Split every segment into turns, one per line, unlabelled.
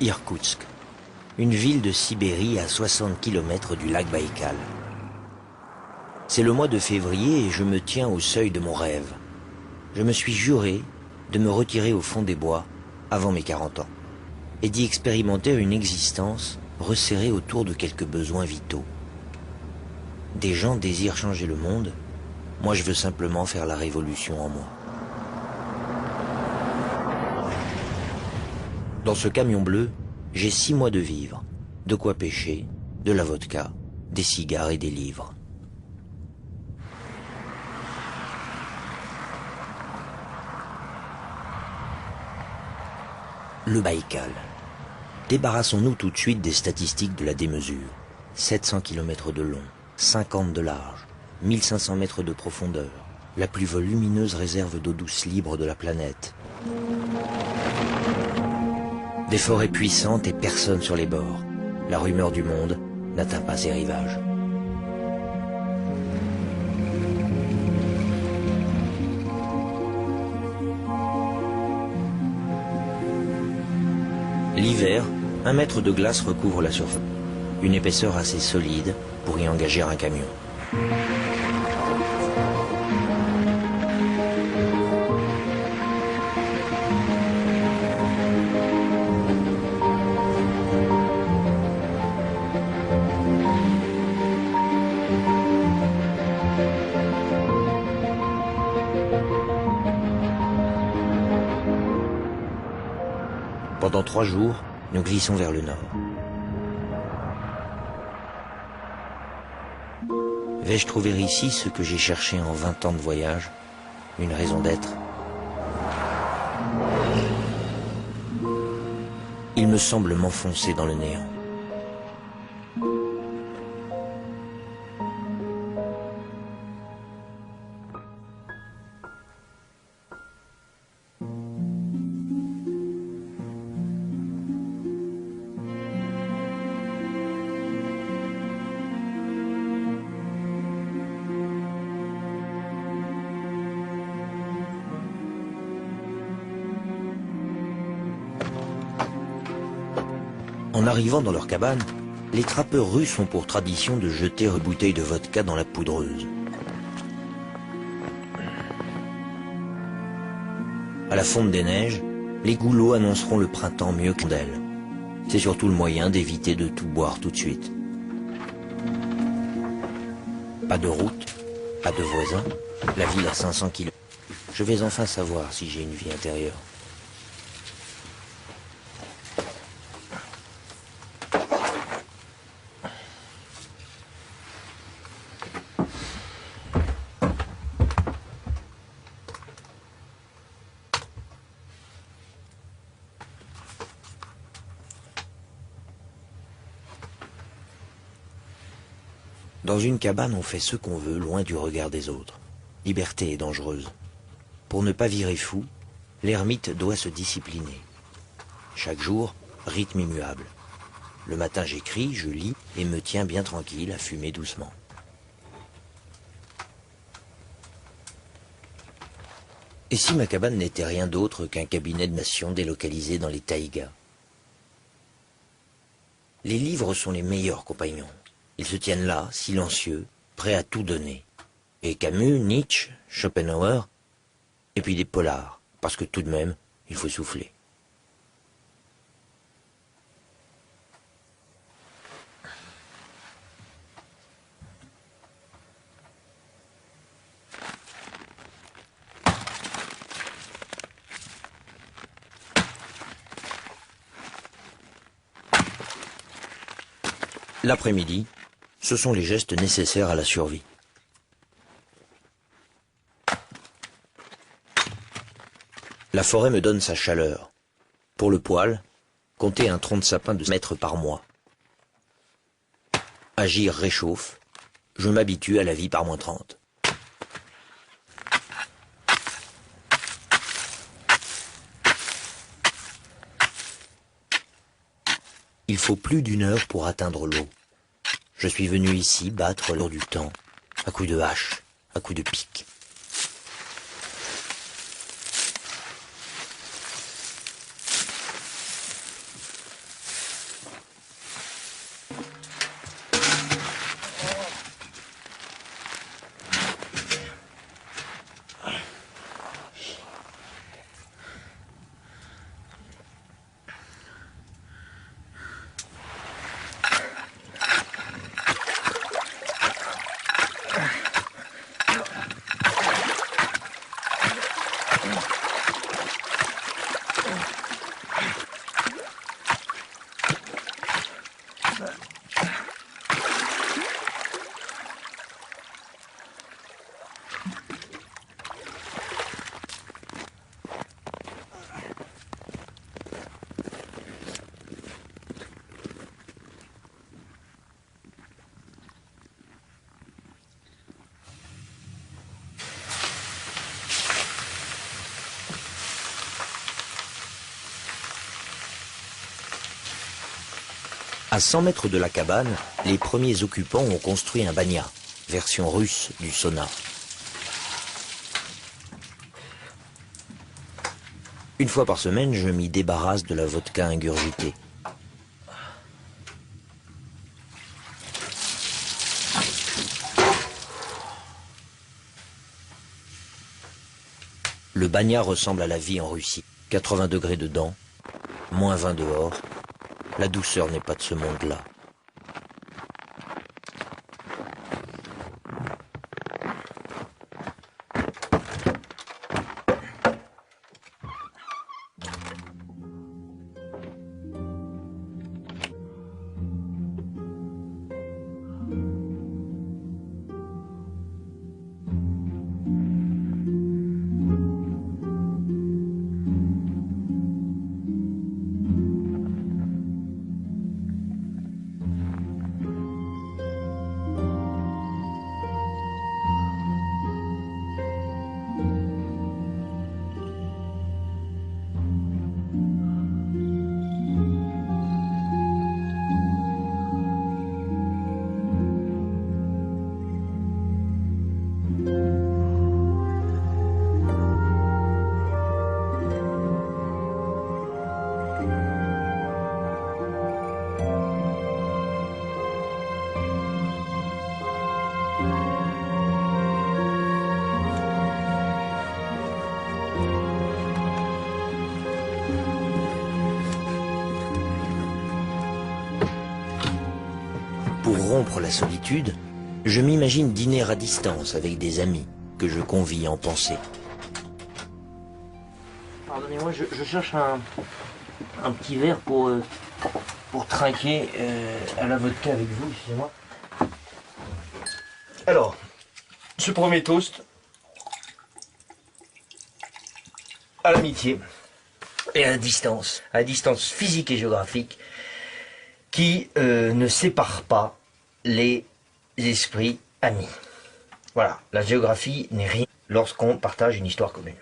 Irkoutsk, une ville de Sibérie à 60 km du lac Baïkal. C'est le mois de février et je me tiens au seuil de mon rêve. Je me suis juré de me retirer au fond des bois avant mes 40 ans et d'y expérimenter une existence resserrée autour de quelques besoins vitaux. Des gens désirent changer le monde, moi je veux simplement faire la révolution en moi. Dans ce camion bleu, j'ai 6 mois de vivre, de quoi pêcher, de la vodka, des cigares et des livres. Le Baïkal. Débarrassons-nous tout de suite des statistiques de la démesure. 700 km de long, 50 de large, 1500 mètres de profondeur, la plus volumineuse réserve d'eau douce libre de la planète. Des forêts puissantes et personne sur les bords. La rumeur du monde n'atteint pas ses rivages. L'hiver, 1 mètre de glace recouvre la surface. Une épaisseur assez solide pour y engager un camion. Pendant 3 jours, nous glissons vers le nord. Vais-je trouver ici ce que j'ai cherché en 20 ans de voyage? Une raison d'être? Il me semble m'enfoncer dans le néant. En arrivant dans leur cabane, les trappeurs russes ont pour tradition de jeter une bouteille de vodka dans la poudreuse. À la fonte des neiges, les goulots annonceront le printemps mieux que d'elle. C'est surtout le moyen d'éviter de tout boire tout de suite. Pas de route, pas de voisins, la ville à 500 km. Je vais enfin savoir si j'ai une vie intérieure. Dans une cabane, on fait ce qu'on veut, loin du regard des autres. Liberté est dangereuse. Pour ne pas virer fou, l'ermite doit se discipliner. Chaque jour, rythme immuable. Le matin, j'écris, je lis et me tiens bien tranquille à fumer doucement. Et si ma cabane n'était rien d'autre qu'un cabinet de nation délocalisé dans les taïgas? Les livres sont les meilleurs compagnons. Ils se tiennent là, silencieux, prêts à tout donner. Et Camus, Nietzsche, Schopenhauer, et puis des polars, parce que tout de même, il faut souffler. L'après-midi, ce sont les gestes nécessaires à la survie. La forêt me donne sa chaleur. Pour le poêle, compter un tronc de sapin de mètres par mois. Agir réchauffe. Je m'habitue à la vie par -30. Il faut plus d'1 heure pour atteindre l'eau. Je suis venu ici battre l'heure du temps, à coups de hache, à coups de pique. À 100 mètres de la cabane, les premiers occupants ont construit un banya, version russe du sauna. Une fois par semaine, je m'y débarrasse de la vodka ingurgitée. Le banya ressemble à la vie en Russie. 80 degrés dedans, moins 20 dehors. La douceur n'est pas de ce monde-là. Pour rompre la solitude, je m'imagine dîner à distance avec des amis que je convie en pensée. Pardonnez-moi, je cherche un petit verre pour trinquer à la vodka avec vous, excusez-moi.
Alors, ce premier toast à l'amitié
Et à la distance physique et géographique qui ne sépare pas les esprits amis. Voilà, la géographie n'est rien lorsqu'on partage une histoire commune.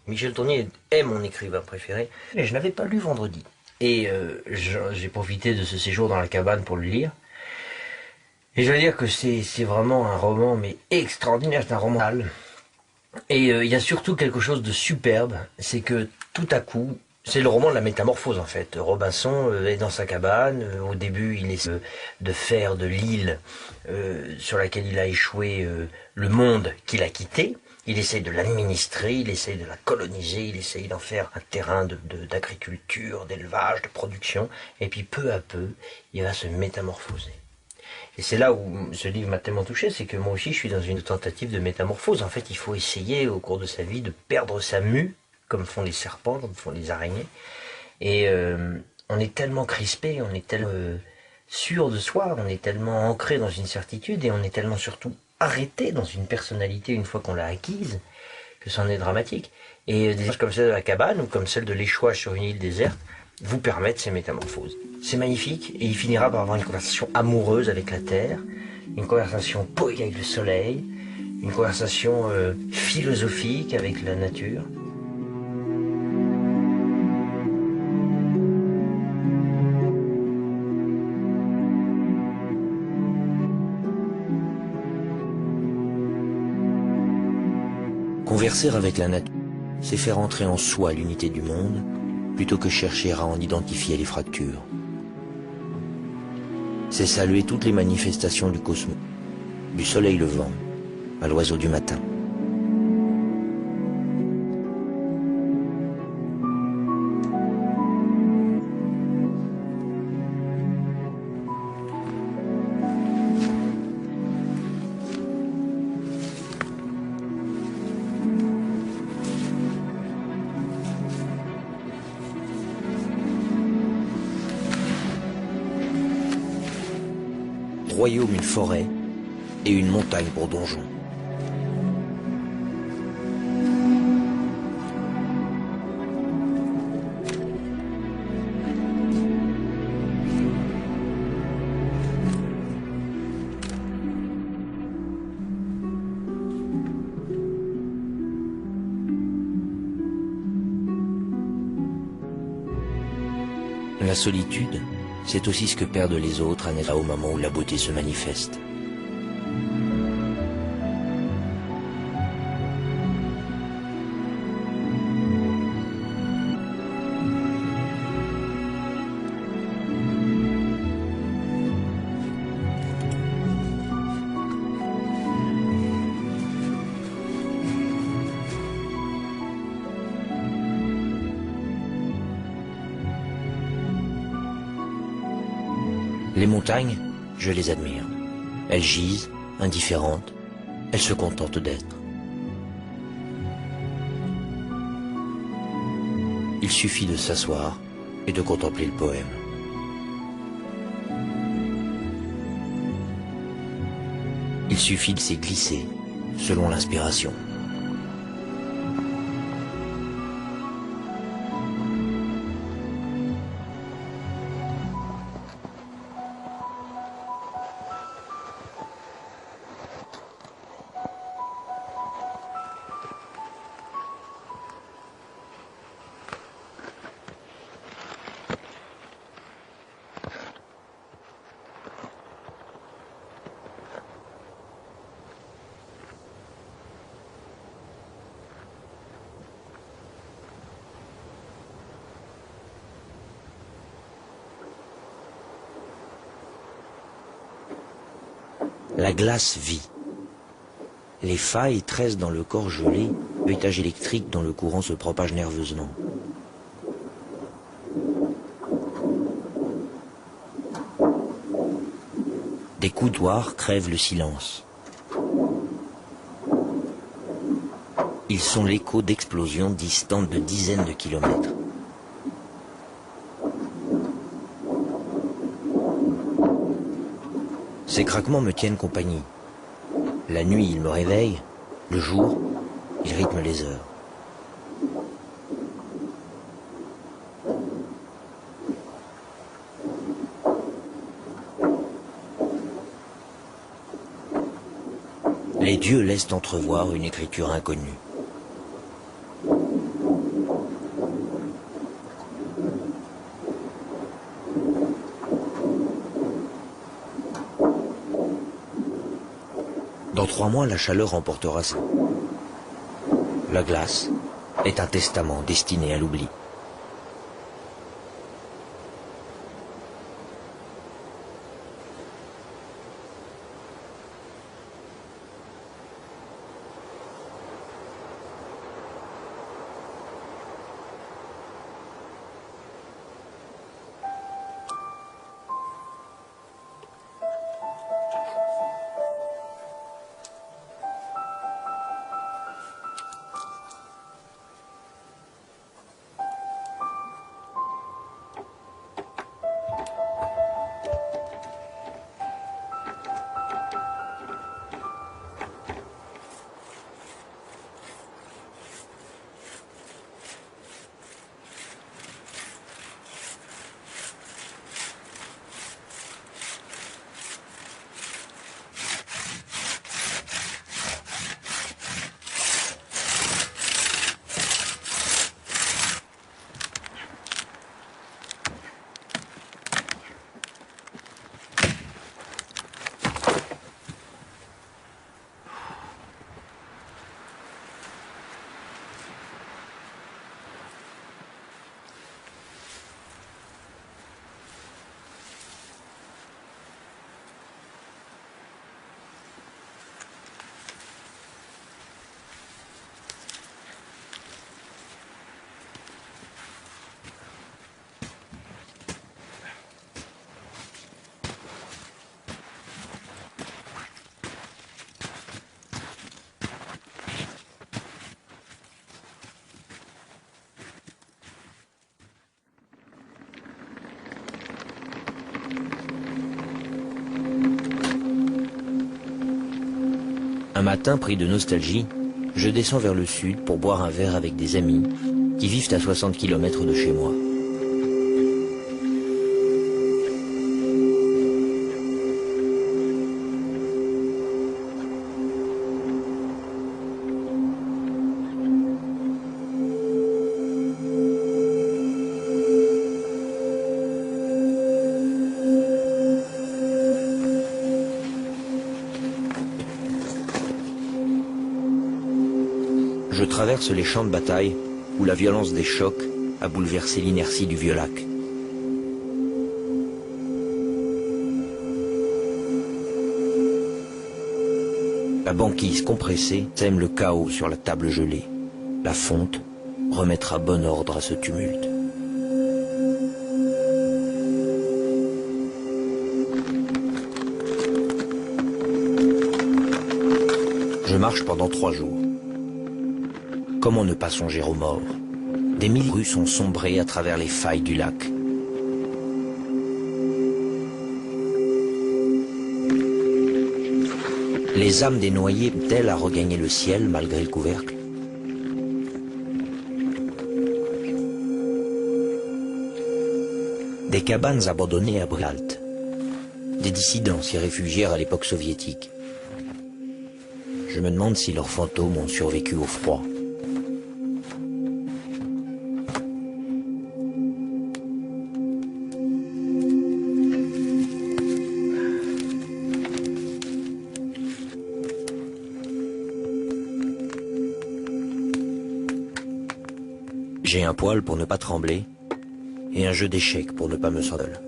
Michel Tournier est mon écrivain préféré, mais je n'avais pas lu Vendredi. Et j'ai profité de ce séjour dans la cabane pour le lire. Et je veux dire que c'est vraiment un roman, mais extraordinaire, c'est un roman. Et il y a surtout quelque chose de superbe, c'est que tout à coup, c'est le roman de la métamorphose en fait. Robinson est dans sa cabane, au début il essaie de faire de l'île sur laquelle il a échoué le monde qu'il a quitté. Il essaye de l'administrer, il essaye de la coloniser, il essaye d'en faire un terrain d'agriculture, d'élevage, de production. Et puis peu à peu, il va se métamorphoser. Et c'est là où ce livre m'a tellement touché, c'est que moi aussi je suis dans une tentative de métamorphose. En fait, il faut essayer au cours de sa vie de perdre sa mue, comme font les serpents, comme font les araignées. Et on est tellement crispé, on est tellement sûr de soi, on est tellement ancré dans une certitude et on est tellement surtout arrêté dans une personnalité une fois qu'on l'a acquise, que c'en est dramatique. Et des choses comme celle de la cabane ou comme celle de l'échouage sur une île déserte vous permettent ces métamorphoses. C'est magnifique et il finira par avoir une conversation amoureuse avec la terre, une conversation poétique avec le soleil, une conversation philosophique avec la nature. Converser avec la nature, c'est faire entrer en soi l'unité du monde, plutôt que chercher à en identifier les fractures. C'est saluer toutes les manifestations du cosmos, du soleil levant à l'oiseau du matin. Royaume, une forêt et une montagne pour donjon. La solitude, c'est aussi ce que perdent les autres à naître au moment où la beauté se manifeste. Les montagnes, je les admire. Elles gisent, indifférentes, elles se contentent d'être. Il suffit de s'asseoir et de contempler le poème. Il suffit de s'y glisser, selon l'inspiration. La glace vit. Les failles tressent dans le corps gelé, feuilletage électrique dont le courant se propage nerveusement. Des coudoirs crèvent le silence. Ils sont l'écho d'explosions distantes de dizaines de kilomètres. Ces craquements me tiennent compagnie. La nuit, ils me réveillent. Le jour, ils rythment les heures. Les dieux laissent entrevoir une écriture inconnue. Dans 3 mois, la chaleur emportera ça. La glace est un testament destiné à l'oubli. Un matin, pris de nostalgie, je descends vers le sud pour boire un verre avec des amis qui vivent à 60 km de chez moi. Je traverse les champs de bataille où la violence des chocs a bouleversé l'inertie du vieux lac. La banquise compressée sème le chaos sur la table gelée. La fonte remettra bon ordre à ce tumulte. Je marche pendant 3 jours. Comment ne pas songer aux morts? Des milliers de rues sont sombrées à travers les failles du lac. Les âmes des noyés peinent à regagner le ciel malgré le couvercle. Des cabanes abandonnées à Bralt. Des dissidents s'y réfugièrent à l'époque soviétique. Je me demande si leurs fantômes ont survécu au froid. J'ai un poêle pour ne pas trembler et un jeu d'échecs pour ne pas me sentir.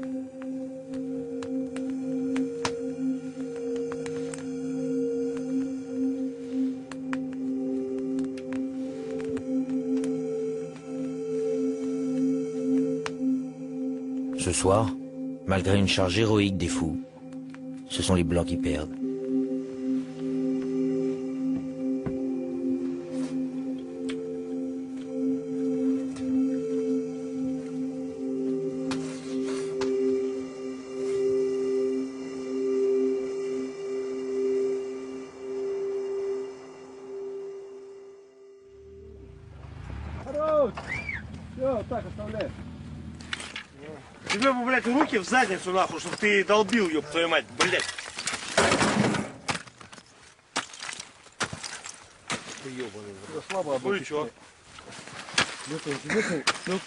Ce soir, malgré une charge héroïque des fous, ce sont les Blancs qui perdent.
Тебе бы, блядь, руки в задницу, нахуй, чтобы ты долбил, ёб твою мать, блядь. Ты ёбаный. Слабо обычно. Чё?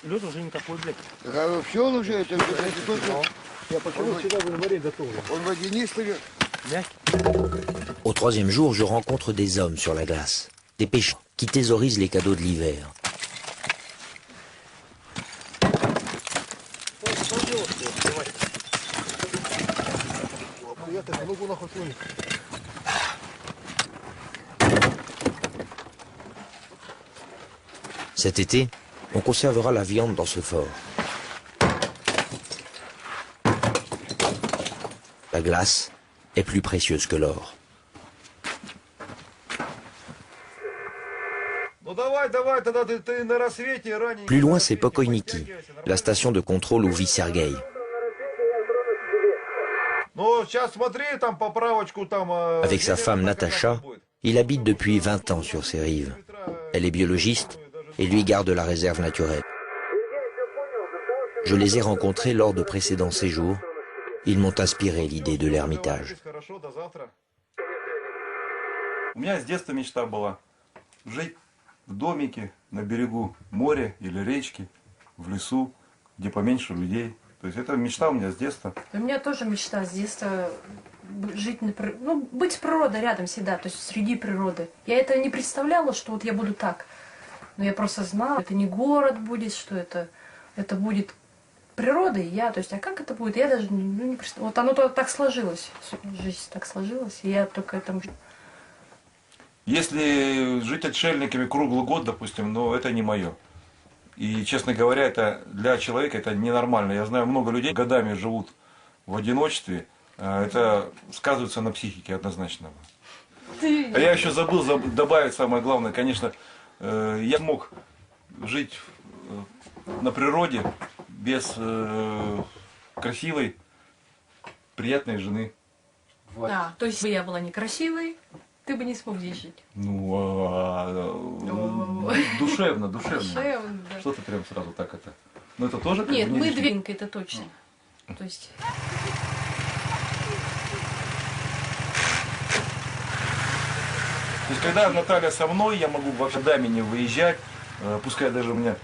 Лёд уже не такой, блядь.
Все он уже, это
Я почему всегда буду варить готовлю.
Он водянистый.
Au 3e jour, je rencontre des hommes sur la glace, des pêcheurs qui thésaurisent les cadeaux de l'hiver. Cet été, on conservera la viande dans ce fort. La glace est plus précieuse que l'or. Plus loin, c'est Pokoïniki, la station de contrôle où vit Sergueï. Avec sa femme Natacha, il habite depuis 20 ans sur ces rives. Elle est biologiste et lui garde la réserve naturelle. Je les ai rencontrés lors de précédents séjours. Ils m'ont inspiré l'idée de l'ermitage.
У меня с детства мечта была жить в домике на берегу моря или речки, в лесу, где поменьше людей. То есть это мечта у меня с детства.
У меня тоже мечта с детства жить быть с природой рядом всегда, то есть среди природы. Я это не представляла, что вот я буду так. Но я просто знала, это не город будет, что это будет природа и я. То есть, а как это будет, я даже не представляла. Вот оно так сложилось, жизнь так сложилась, и я только этому...
Если жить отшельниками круглый год, допустим, но это не мое. И, честно говоря, это для человека это ненормально. Я знаю, много людей годами живут в одиночестве. Это сказывается на психике однозначно. А я еще забыл добавить самое главное, конечно, я мог жить на природе без красивой, приятной жены.
Вот. То есть я была некрасивой, ты бы не смог здесь жить.
Душевно.
Да.
Что ты прям сразу так это? Ну это тоже как
Нет,
бы не
мы
лишнее.
двинка, это точно. То есть...
То есть, когда Наталья со мной, я могу вообще даме не выезжать, пускай даже у меня...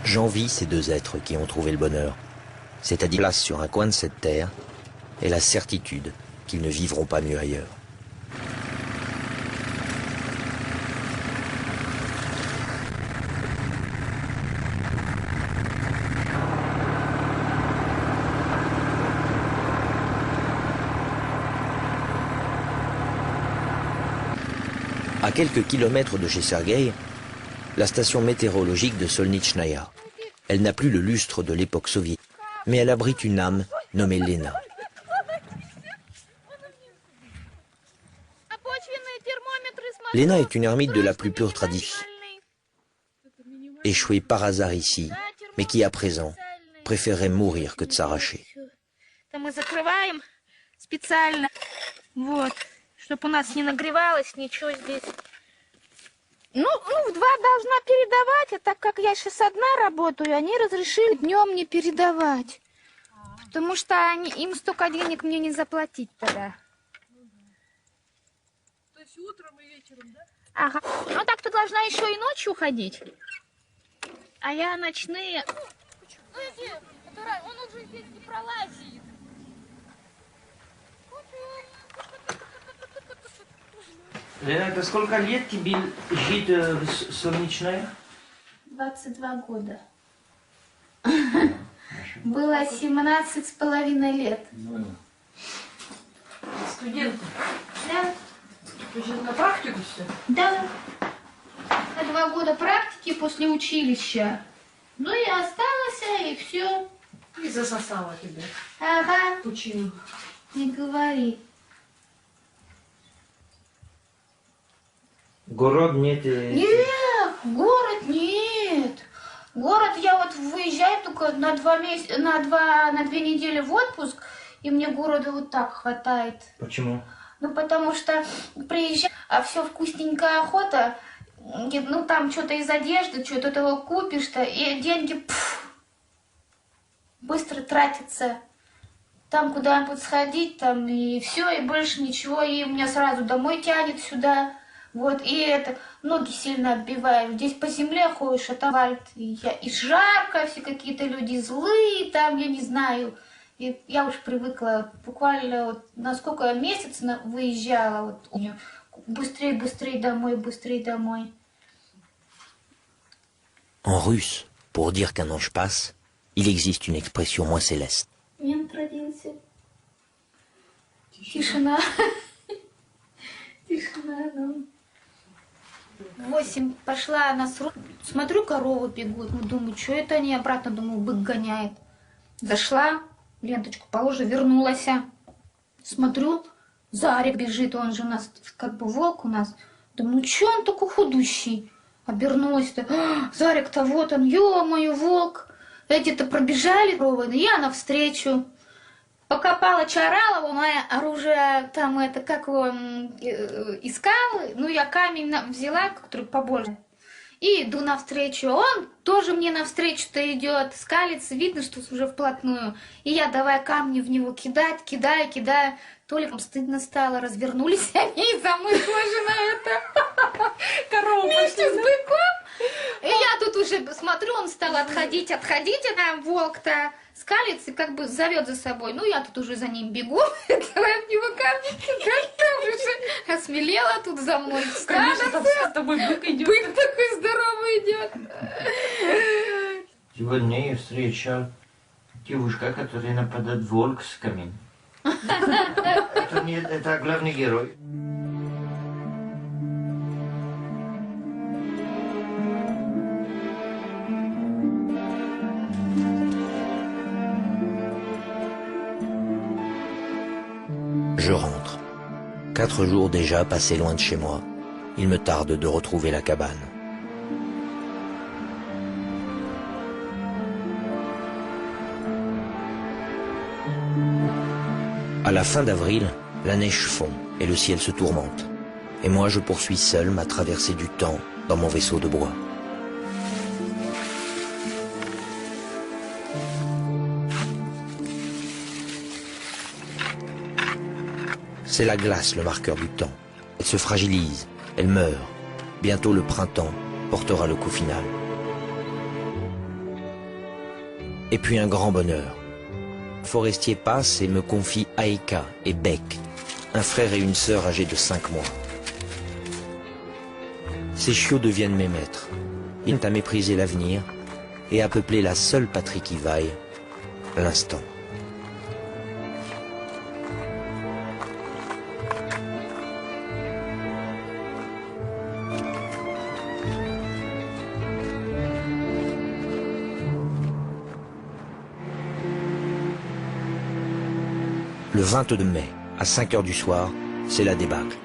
J'envie ces deux êtres qui ont trouvé le bonheur, c'est-à-dire place sur un coin de cette terre et la certitude qu'ils ne vivront pas mieux ailleurs. À quelques kilomètres de chez Sergueï, la station météorologique de Solnitchnaya. Elle n'a plus le lustre de l'époque soviétique, mais elle abrite une âme nommée Lena. Lena est une ermite de la plus pure tradition, échouée par hasard ici, mais qui à présent préférerait mourir que de s'arracher.
Мы закрываем специально, вот, чтобы у нас не нагревалось ничего здесь. Ну, в 2 должна передавать, а так как я сейчас одна работаю, они разрешили днем не передавать. Потому что им столько денег мне не заплатить тогда.
То есть утром и вечером, да?
Ага. Ну так ты должна еще и ночью ходить. А я ночные. Ну иди, он уже здесь не пролазит.
Лена, это сколько лет тебе жить в Солнечной?
22 года. Было 17,5 лет.
Студенты.
Да.
Вы сейчас на практику все?
Да. На 2 года практики после училища. Ну и осталось, и все.
И засосала тебя.
Ага,
Пучину.
не говори.
Город нет.
Нет, город нет. Город я вот выезжаю только на 2 месяца, на 2 недели в отпуск, и мне города вот так хватает.
Почему?
Ну, потому что приезжаю, а все вкусненькая охота, ну, там что-то из одежды, что-то того купишь-то, и деньги быстро тратятся. Там куда-нибудь сходить, там, и все, и больше ничего, и меня сразу домой тянет сюда. Вот, и это, ноги сильно отбивают. Здесь по земле ходишь, а там и жарко, все какие-то люди злые, там, я не знаю. И я уж привыкла, буквально вот, на сколько месяц выезжала, вот, быстрее, быстрее домой, быстрее домой.
En russe, pour dire qu'un ange passe, il existe une expression moins céleste.
Мент родился. Тишина. Тишина, ну. 8 пошла на срок. Смотрю, коровы бегут. Ну, думаю, что это они? Обратно, думаю, бык гоняет. Зашла, ленточку положила, вернулась. Смотрю, Зарик бежит, он же у нас как бы волк у нас. Думаю, что он такой худущий? Обернулась-то. Зарик-то вот он, ё-моё, волк. Эти-то пробежали, я навстречу. Пока Палыч орал, он оружие там это, как его, искал, ну я камень взяла, который побольше, и иду навстречу. Он тоже мне навстречу-то идет, скалится, видно, что уже вплотную. И я давай камни в него кидать, кидаю. Толиком стыдно стало, развернулись они, и за мной тоже на это корову вместе с быком. И я тут уже смотрю, он стал отходить, а волк-то скалится и как бы зовет за собой. Ну, я тут уже за ним бегу, давай в него камни кидать, там уже осмелела тут за мной.
Конечно, там с тобой бык идет.
Бык такой здоровый идет.
Сегодня я встречал девушка, которая нападает волками. Это главный герой. Je rentre. 4 jours déjà passés loin de chez moi. Il me tarde de retrouver la cabane. À la fin d'avril, la neige fond et le ciel se tourmente. Et moi, je poursuis seul ma traversée du temps dans mon vaisseau de bois. C'est la glace le marqueur du temps. Elle se fragilise, elle meurt. Bientôt le printemps portera le coup final. Et puis un grand bonheur. Le forestier passe et me confie Aïka et Beck, un frère et une sœur âgés de 5 mois. Ces chiots deviennent mes maîtres. Ils ont à mépriser l'avenir et à peupler la seule patrie qui vaille, l'instant. Le 22 mai, à 5 heures du soir, c'est la débâcle.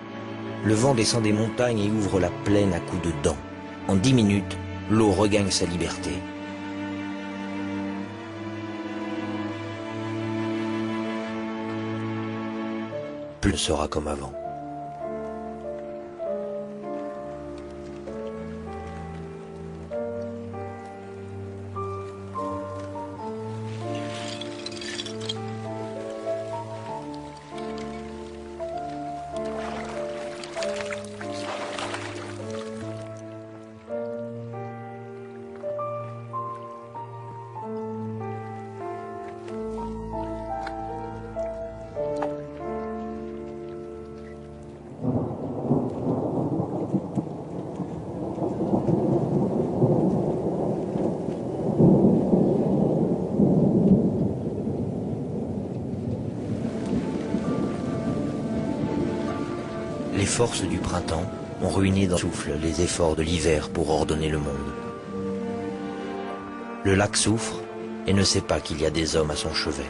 Le vent descend des montagnes et ouvre la plaine à coups de dents. En 10 minutes, l'eau regagne sa liberté. Plus ne sera comme avant. Les forces du printemps ont ruiné d'un souffle les efforts de l'hiver pour ordonner le monde. Le lac souffre et ne sait pas qu'il y a des hommes à son chevet.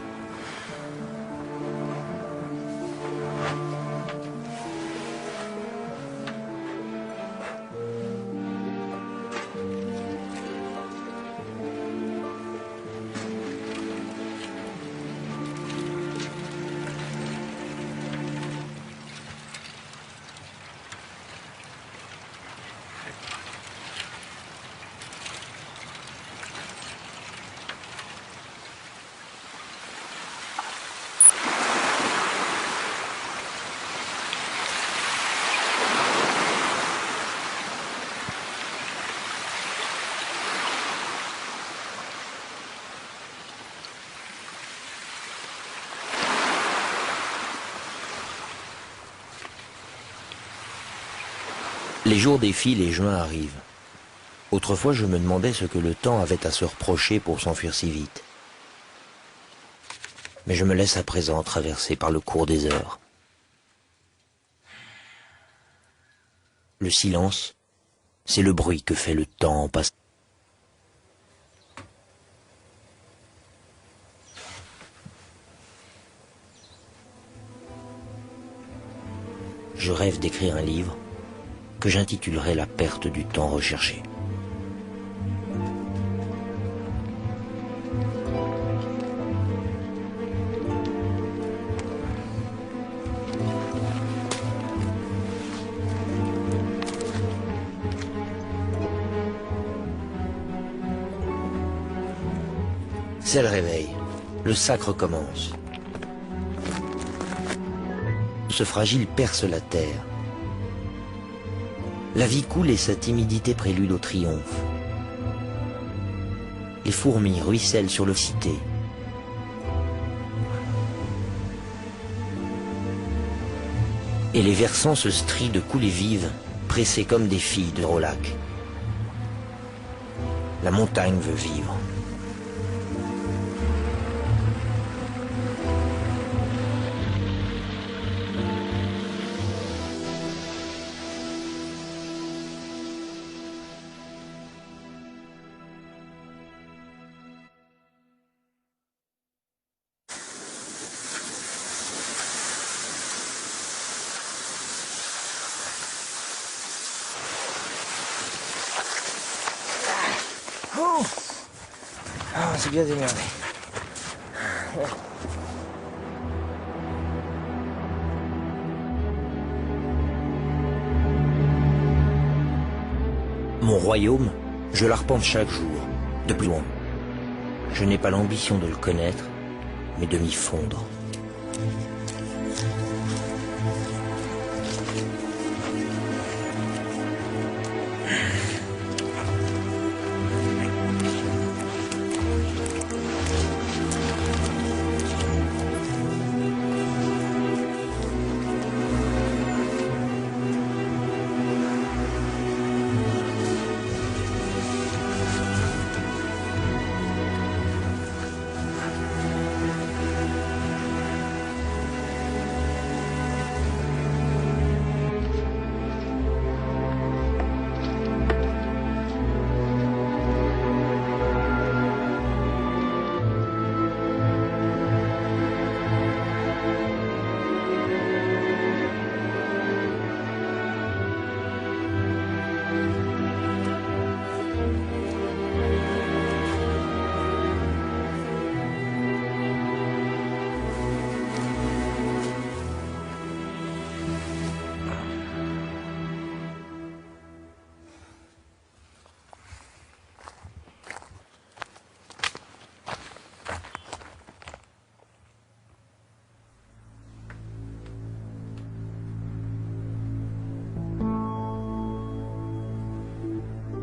Les jours défilent et juin arrive. Autrefois, je me demandais ce que le temps avait à se reprocher pour s'enfuir si vite. Mais je me laisse à présent traverser par le cours des heures. Le silence, c'est le bruit que fait le temps en passant. Je rêve d'écrire un livre que j'intitulerai La perte du temps recherché. C'est le réveil, le sacre commence. Ce fragile perce la terre. La vie coule et sa timidité prélude au triomphe. Les fourmis ruissellent sur le cité. Et les versants se strient de coulées vives, pressées comme des filles de Rolac. La montagne veut vivre. Oh, c'est bien démerdé. Mon royaume, je l'arpente chaque jour, de plus loin. Je n'ai pas l'ambition de le connaître, mais de m'y fondre.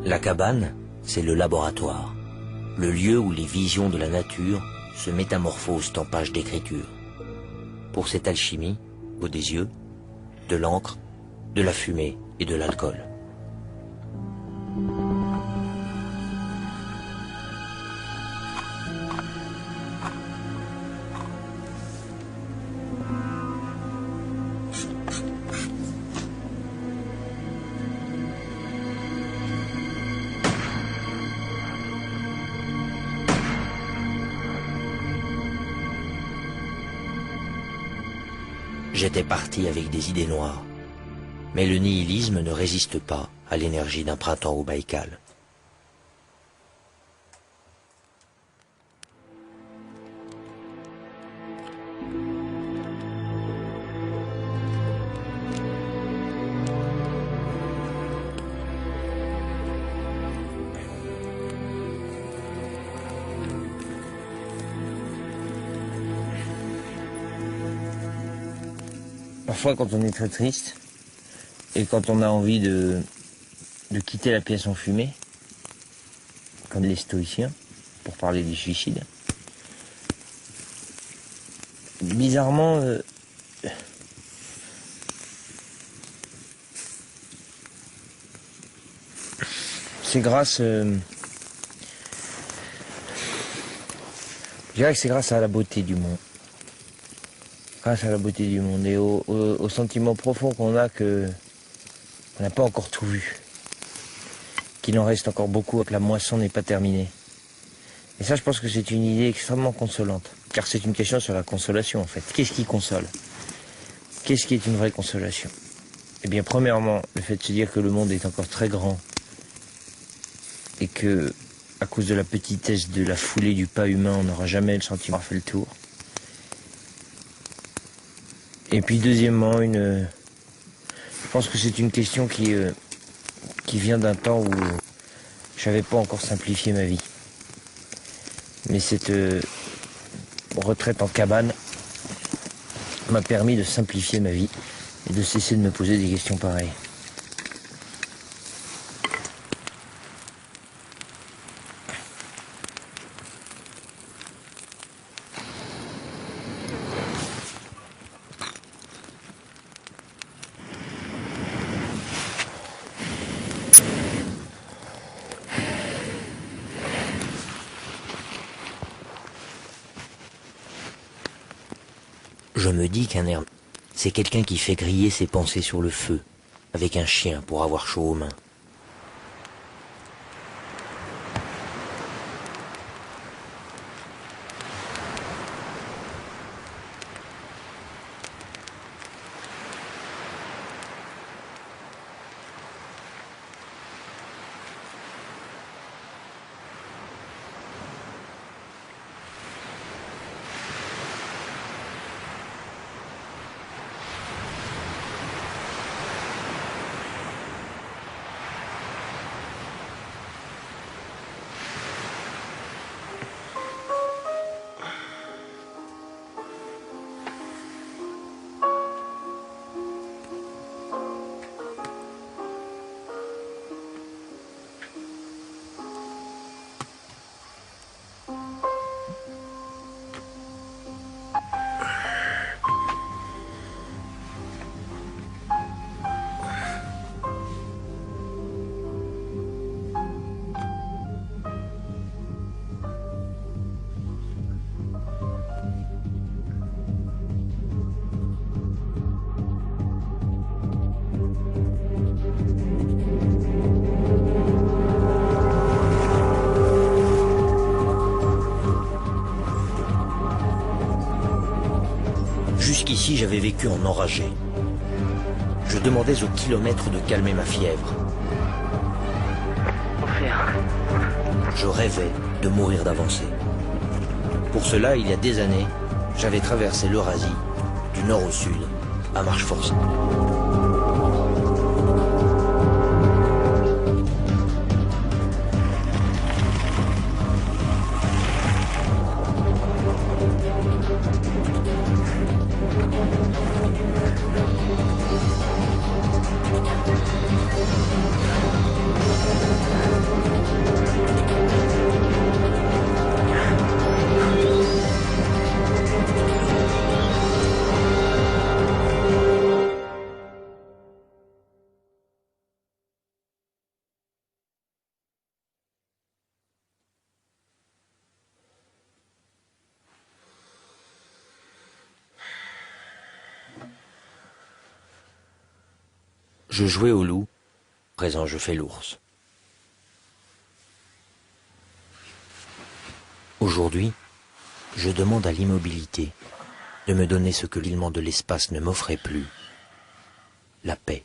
La cabane, c'est le laboratoire, le lieu où les visions de la nature se métamorphosent en pages d'écriture. Pour cette alchimie, faut des yeux, de l'encre, de la fumée et de l'alcool. J'étais parti avec des idées noires. Mais le nihilisme ne résiste pas à l'énergie d'un printemps au Baïkal.
Parfois, quand on est très triste, et quand on a envie de quitter la pièce enfumée, comme les stoïciens, pour parler du suicide, bizarrement, c'est grâce... je dirais que c'est grâce à la beauté du monde. Grâce à la beauté du monde et au sentiment profond qu'on a que on n'a pas encore tout vu. Qu'il en reste encore beaucoup et que la moisson n'est pas terminée. Et ça, je pense que c'est une idée extrêmement consolante. Car c'est une question sur la consolation, en fait. Qu'est-ce qui console? Qu'est-ce qui est une vraie consolation? Eh bien, premièrement, le fait de se dire que le monde est encore très grand et que, à cause de la petitesse de la foulée du pas humain, on n'aura jamais le sentiment d'avoir fait le tour. Et puis deuxièmement, je pense que c'est une question qui vient d'un temps où je n'avais pas encore simplifié ma vie. Mais cette retraite en cabane m'a permis de simplifier ma vie et de cesser de me poser des questions pareilles.
Je me dis qu'un ermite, c'est quelqu'un qui fait griller ses pensées sur le feu, avec un chien pour avoir chaud aux mains. Jusqu'ici, j'avais vécu en enragé. Je demandais au kilomètre de calmer ma fièvre. Je rêvais de mourir d'avancée. Pour cela, il y a des années, j'avais traversé l'Eurasie, du nord au sud, à marche forcée. Je jouais au loup, à présent je fais l'ours. Aujourd'hui, je demande à l'immobilité de me donner ce que l'élément de l'espace ne m'offrait plus, la paix.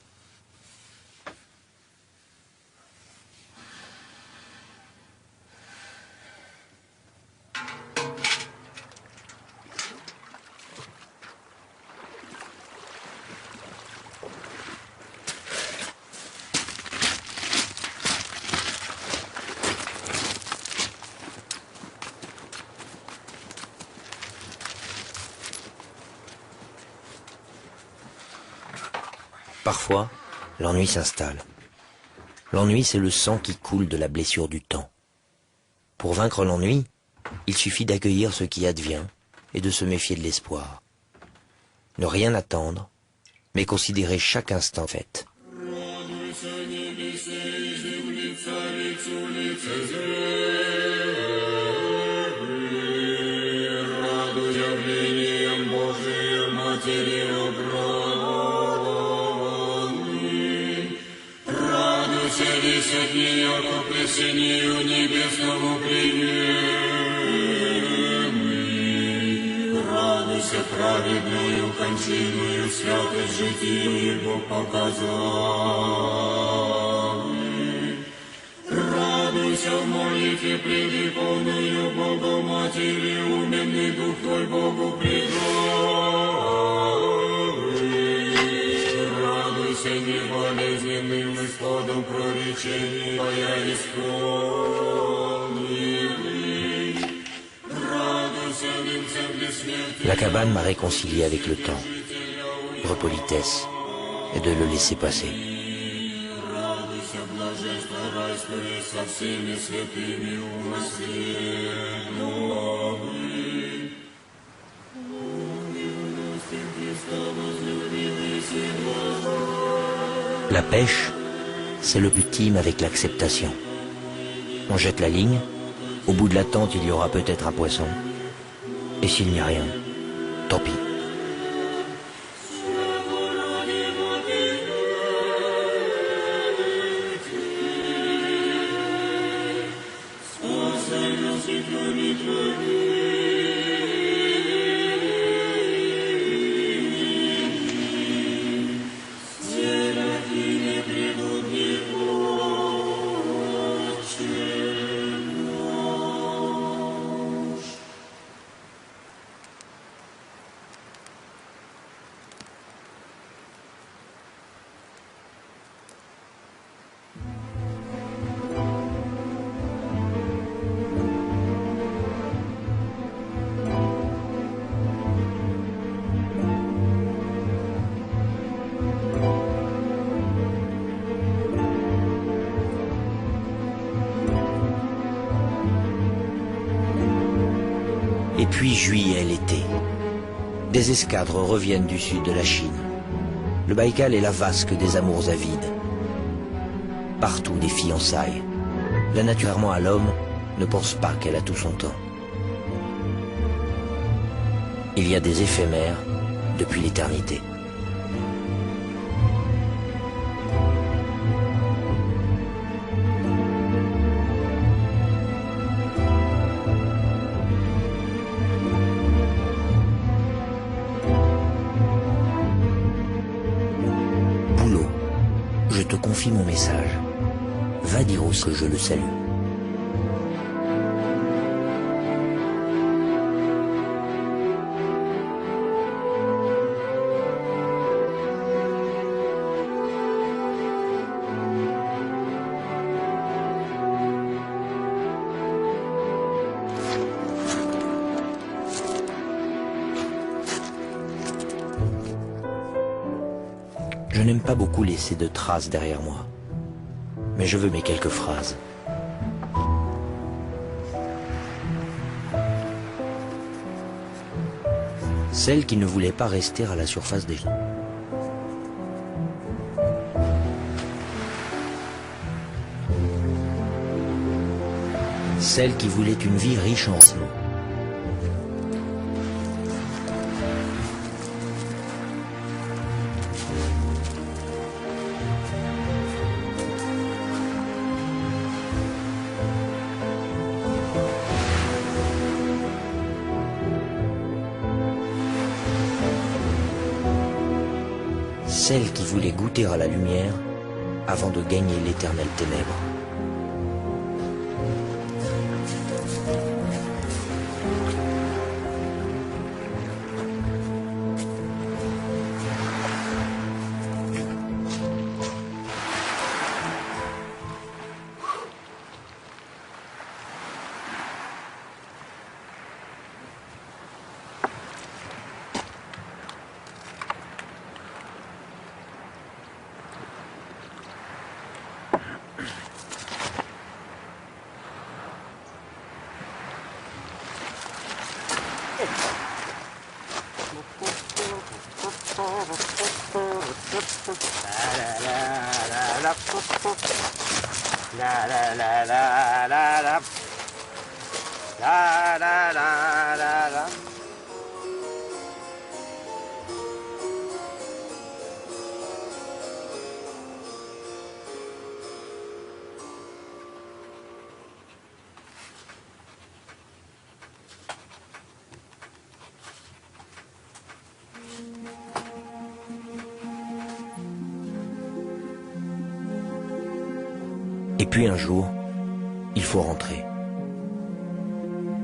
Parfois, l'ennui s'installe. L'ennui, c'est le sang qui coule de la blessure du temps. Pour vaincre l'ennui, il suffit d'accueillir ce qui advient et de se méfier de l'espoir. Ne rien attendre, mais considérer chaque instant fait.
От меня к воплощению небесному приемы. Радуйся праведную кончиною, святость житию Его показал. Радуйся в молитве предреконную Богу Матери, уменный Дух Твой Богу предал. Радуйся неболезненным исходом проречений Твоя исполненный. Радуйся венцем бессмертия.
La cabane m'a réconcilié avec le temps, de politesse et de le laisser passer.
Радуйся блаженство райское со всеми святыми унаследованный.
La pêche, c'est le ultime avec l'acceptation. On jette la ligne, au bout de la tente il y aura peut-être un poisson, et s'il n'y a rien, tant pis. Et puis juillet, l'été. Des escadres reviennent du sud de la Chine. Le Baïkal est la vasque des amours avides. Partout des fiançailles. La nature à l'homme ne pense pas qu'elle a tout son temps. Il y a des éphémères depuis l'éternité. Je te confie mon message. Va dire aux que je le salue. Je n'aime pas beaucoup laisser de traces derrière moi, mais je veux mes quelques phrases. Celle qui ne voulait pas rester à la surface des gens. Celle qui voulait une vie riche en sentiments. celle qui voulait goûter à la lumière avant de gagner l'éternelle ténèbre. Et puis un jour, il faut rentrer.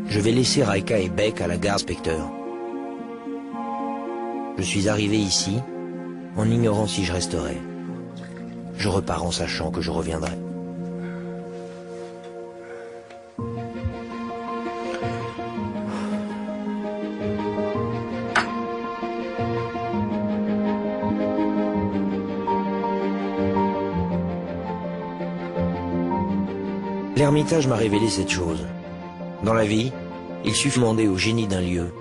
Je vais laisser Raika et Beck à la gare Specteur. Je suis arrivé ici en ignorant si je resterais. Je repars en sachant que je reviendrai. L'Ermitage m'a révélé cette chose. Dans la vie, il suffit de demander au génie d'un lieu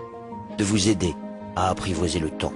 de vous aider à apprivoiser le temps.